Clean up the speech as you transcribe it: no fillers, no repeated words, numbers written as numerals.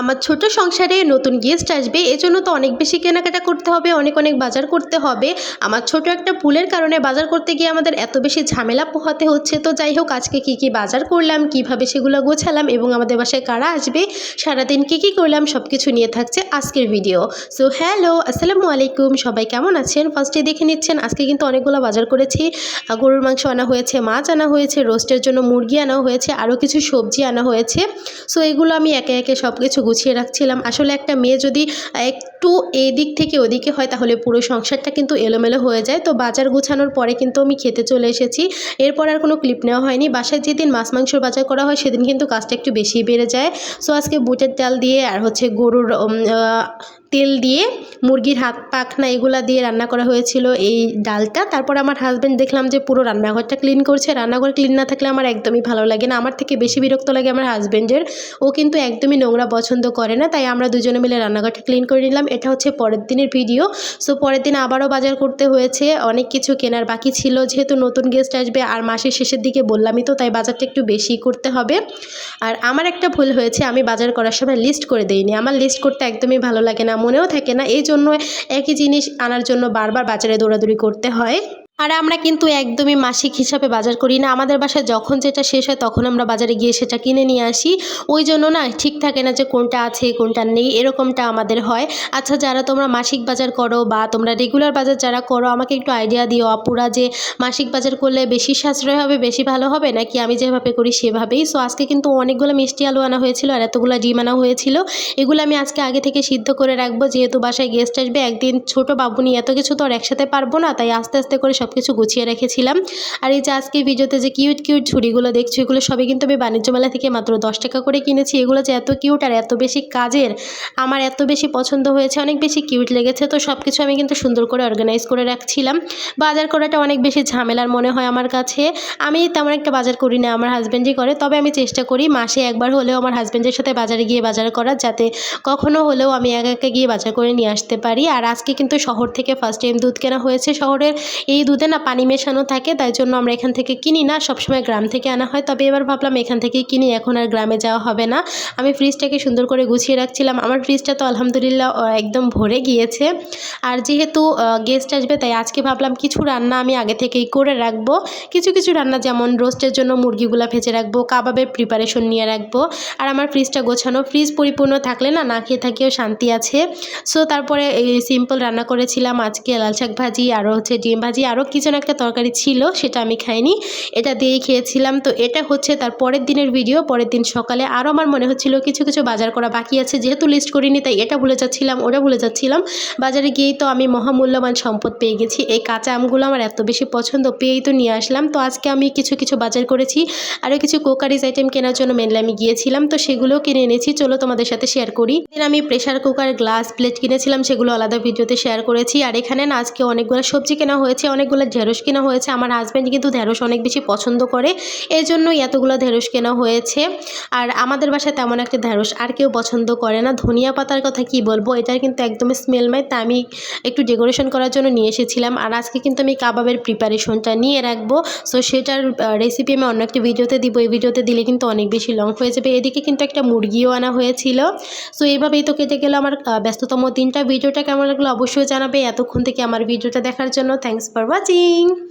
আমার ছোট সংসারে নতুন গেস্ট আসবে, এজন্য তো অনেক বেশি কেনাকাটা করতে হবে, অনেক অনেক বাজার করতে হবে। আমার ছোট একটা ভুলের কারণে বাজার করতে গিয়ে আমাদের এত বেশি ঝামেলা পোহাতে হচ্ছে। তো যাই হোক, আজকে কি কি বাজার করলাম, কিভাবে সেগুলো গোছালাম এবং আমাদের বাসায় কারা আসবে, সারাদিন কি কি করলাম, সব কিছু নিয়ে থাকছে আজকের ভিডিও। সো হ্যালো, আসসালামু আলাইকুম, সবাই কেমন আছেন? ফার্স্টে দেখে নিচ্ছেন আজকে কিন্তু অনেকগুলো বাজার করেছি। গরুর মাংস আনা হয়েছে, মাছ আনা হয়েছে, রোস্টের জন্য মুরগি আনা হয়েছে, আরও কিছু সবজি আনা হয়েছে। সো এগুলো আমি একে একে সব কিছু গুছিয়ে রাখছিলাম। আসলে একটা মেয়ে যদি একটু এদিক থেকে ওদিকে হয় তাহলে পুরো সংসারটা কিন্তু এলোমেলো হয়ে যায়। তো বাজার গুছানোর পরে কিন্তু আমি খেতে চলে এসেছি। এরপর আর কোনো ক্লিপ নেওয়া হয়নি। বাসায় যেদিন মাছ মাংসর বাজার করা হয় সেদিন কিন্তু কাজটা একটু বেশি বেড়ে যায়। সো আজকে বুটের ডাল দিয়ে আর হচ্ছে গরুর তেল দিয়ে মুরগির হাত পাখনা এগুলা দিয়ে রান্না করা হয়েছিল এই ডালটা। তারপর আমার হাজব্যান্ড দেখলাম যে পুরো রান্নাঘরটা ক্লিন করছে। রান্নাঘর ক্লিন না থাকলে আমার একদমই ভালো লাগে না। আমার থেকে বেশি বিরক্ত লাগে আমার হাজব্যান্ডের। ও কিন্তু একদমই নোংরা পছন্দ করে না, তাই আমরা দুজনে মিলে রান্নাঘরটা ক্লিন করে নিলাম। এটা হচ্ছে পরের দিনের ভিডিও। সো পরের দিন আবারও বাজার করতে হয়েছে, অনেক কিছু কেনার বাকি ছিল। যেহেতু নতুন গেস্ট আসবে আর মাসের শেষের দিকে বললামই তো, তাই বাজারটা একটু বেশি করতে হবে। আর আমার একটা ভুল হয়েছে, আমি বাজার করার সময় লিস্ট করে দিইনি। আমার লিস্ট করতে একদমই ভালো লাগে না, মনেও থাকে না। এই জন্য একই জিনিস আনার জন্য বারবার বাজারে দৌড়াদৌড়ি করতে হয়। আর আমরা কিন্তু একদমই মাসিক হিসাবে বাজার করি না। আমাদের বাসায় যখন যেটা শেষ হয় তখন আমরা বাজারে গিয়ে সেটা কিনে নিয়ে আসি। ওই জন্য না ঠিক থাকে না যে কোনটা আছে কোনটা নেই, এরকমটা আমাদের হয়। আচ্ছা, যারা তোমরা মাসিক বাজার করো বা তোমরা রেগুলার বাজার যারা করো, আমাকে একটু আইডিয়া দিও আপুরা, যে মাসিক বাজার করলে বেশি সাশ্রয় হবে, বেশি ভালো হবে, নাকি আমি যেভাবে করি সেভাবেই। সো আজকে কিন্তু অনেকগুলো মিষ্টি আলু আনা হয়েছিল আর এতগুলো ডিম আনা হয়েছিল। এগুলো আমি আজকে আগে থেকে সিদ্ধ করে রাখবো, যেহেতু বাসায় গেস্ট আসবে একদিন। ছোট বাবু নিয়ে এত কিছু তো আর একসাথে পারবো না, তাই আস্তে আস্তে করে সব কিছু গুছিয়ে রেখেছিলাম। আর এই যে আজকে ভিডিওতে যে কিউট কিউট ঝুড়িগুলো দেখছো, এগুলো সবই কিন্তু আমি বাণিজ্য মেলা থেকে মাত্র 10 টাকা করে কিনেছি। এগুলো যে এত কিউট আর এত বেশি কাজের, আমার এত বেশি পছন্দ হয়েছে, অনেক বেশি কিউট লেগেছে। তো সব কিছু আমি কিন্তু সুন্দর করে অর্গানাইজ করে রাখছিলাম। বাজার করাটা অনেক বেশি ঝামেলার মনে হয় আমার কাছে। আমি তেমন একটা বাজার করি না, আমার হাজব্যান্ডই করে। তবে আমি চেষ্টা করি মাসে একবার হলেও আমার হাজব্যান্ডের সাথে বাজারে গিয়ে বাজার করার, যাতে কখনো হলেও আমি একা একা গিয়ে বাজার করে নিয়ে আসতে পারি। আর আজকে কিন্তু শহর থেকে ফার্স্ট টাইম দুধ কেনা হয়েছে। শহরের এই দুধে না পানি মেশানো থাকে, তাই জন্য আমরা এখান থেকে কিনি না, সবসময় গ্রাম থেকে আনা হয়। তবে এবার ভাবলাম এখান থেকেই কিনি, এখন আর গ্রামে যাওয়া হবে না। আমি ফ্রিজটাকে সুন্দর করে গুছিয়ে রাখছিলাম। আমার ফ্রিজটা তো আলহামদুলিল্লাহ একদম ভরে গিয়েছে। আর যেহেতু গেস্ট আসবে, তাই আজকে ভাবলাম কিছু রান্না আমি আগে থেকেই করে রাখবো। কিছু কিছু রান্না, যেমন রোস্টের জন্য মুরগিগুলো ভেজে রাখবো, কাবাবের প্রিপারেশন নিয়ে রাখবো। আর আমার ফ্রিজটা গোছানো, ফ্রিজ পরিপূর্ণ থাকলে না না খেয়ে থাকিও শান্তি আছে। সো তারপরে এই সিম্পল রান্না করেছিলাম আজকে, লাল শাক ভাজি, আরও হচ্ছে ডিম ভাজি, আরও কিছু একটা তরকারি ছিল, সেটা আমি খাইনি, এটা দিয়েই খেয়েছিলাম। তো এটা হচ্ছে তার পরের দিনের ভিডিও। পরের দিন সকালে আরও আমার মনে হচ্ছিল কিছু কিছু বাজার করা বাকি আছে, যেহেতু লিস্ট করিনি তাই এটা ভুলে যাচ্ছিলাম, ওটা ভুলে যাচ্ছিলাম। বাজারে গিয়েই তো আমি মহামূল্যবান সম্পদ পেয়ে গেছি। এই কাঁচা আমগুলো আমার এত বেশি পছন্দ, পেয়েই তো নিয়ে আসলাম। তো আজকে আমি কিছু কিছু বাজার করেছি, আরও কিছু কুকারিজ আইটেম কেনার জন্য মেনলি আমি গিয়েছিলাম, তো সেগুলোও কিনে এনেছি। চলো তোমাদের সাথে শেয়ার করি। দিন আমি প্রেশার কুকার, গ্লাস, প্লেট কিনেছিলাম, সেগুলো আলাদা ভিডিওতে শেয়ার করেছি। আর এখানে না আজকে অনেকগুলো সবজি কেনা হয়েছে, অনেকগুলো ঢেঁড়স কেনা হয়েছে। আমার হাজব্যান্ড কিন্তু ঢেঁড়স অনেক বেশি পছন্দ করে, এই জন্যই এতগুলো ঢেঁড়স কেনা হয়েছে। আর আমাদের বাসায় তেমন একটা ঢেঁড়স আর কেউ পছন্দ করে না। ধনিয়া পাতার কথা কি বলবো, এটার কিন্তু একদমই স্মেলমাই, তা আমি একটু ডেকোরেশন করার জন্য নিয়ে এসেছিলাম। আর আজকে কিন্তু আমি কাবাবের প্রিপারেশনটা নিয়ে রাখবো। সো সেটার রেসিপি আমি অন্য একটা ভিডিওতে দিব। এই ভিডিওতে দিলে কিন্তু অনেক বেশি লং হয়ে যাবে। এদিকে কিন্তু একটা মুরগিও আনা হয়েছিল। সো এইভাবেই তো কেটে গেল আমার ব্যস্ততম দিনটা। ভিডিওটা কেমন লাগলো অবশ্যই জানাবে। এতক্ষণ থেকে আমার ভিডিওটা দেখার জন্য থ্যাঙ্কস ফর ওয়াচিং।